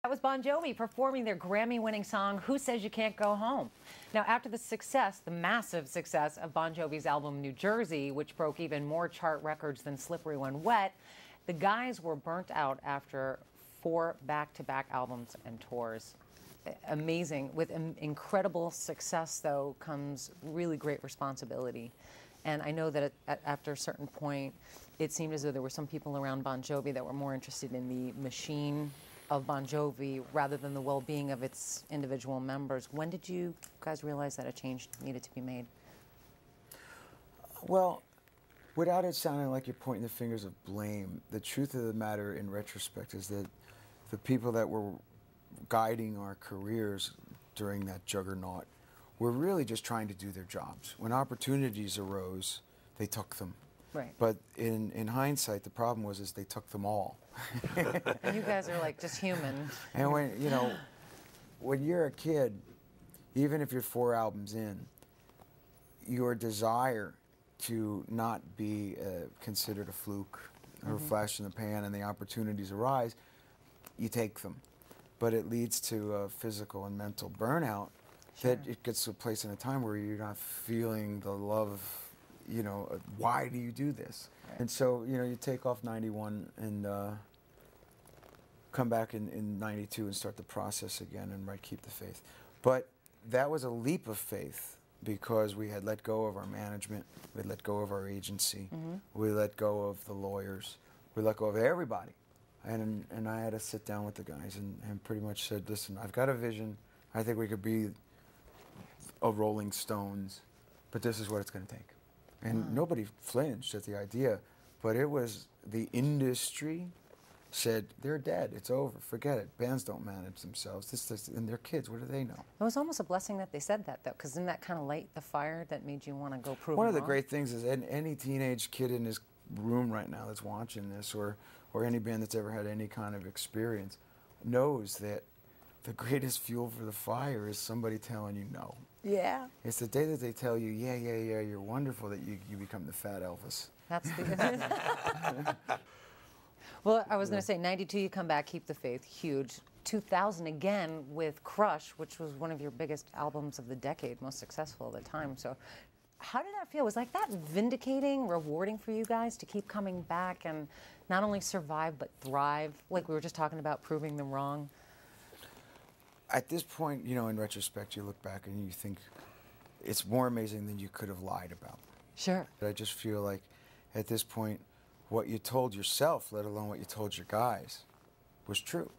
That was Bon Jovi performing their Grammy-winning song, Who Says You Can't Go Home? Now, after the success, the massive success of Bon Jovi's album New Jersey, which broke even more chart records than Slippery When Wet, the guys were burnt out after 4 back-to-back albums and tours. Amazing. With incredible success, though, comes really great responsibility. And I know that after a certain point, it seemed as though there were some people around Bon Jovi that were more interested in the machine of Bon Jovi rather than the well-being of its individual members. When did you guys realize that a change needed to be made? Well, without it sounding like you're pointing the fingers of blame, the truth of the matter in retrospect is that the people that were guiding our careers during that juggernaut were really just trying to do their jobs. When opportunities arose, they took them. Right. But in hindsight, the problem was they took them all. And you guys are like just human. And when you're a kid, even if you're 4 albums in, your desire to not be considered a fluke or a flash in the pan and the opportunities arise, you take them. But it leads to physical and mental burnout. Sure. That it gets to a place in a time where you're not feeling the love, why do you do this? Right. And so, you take off 91 and come back in 92 and start the process again and Keep the Faith. But that was a leap of faith because we had let go of our management, we had let go of our agency, we let go of the lawyers, we let go of everybody. And I had to sit down with the guys and pretty much said, listen, I've got a vision. I think we could be a Rolling Stones, but this is what it's going to take. And nobody flinched at the idea, but it was the industry said, they're dead, it's over, forget it. Bands don't manage themselves, and their kids, what do they know? It was almost a blessing that they said that, though, because didn't that kind of light the fire that made you want to go prove One of them the wrong? great things is any teenage kid in this room right now that's watching this, or any band that's ever had any kind of experience, knows that the greatest fuel for the fire is somebody telling you no. Yeah. It's the day that they tell you, yeah, you're wonderful, that you become the fat Elvis. That's the Well, I was going to say, 92, you come back, Keep the Faith, huge. 2000 again with Crush, which was one of your biggest albums of the decade, most successful at the time. So how did that feel? Was like that vindicating, rewarding for you guys to keep coming back and not only survive but thrive, like we were just talking about proving them wrong? At this point, in retrospect, you look back and you think it's more amazing than you could have lied about. Sure. But I just feel like at this point, what you told yourself, let alone what you told your guys, was true.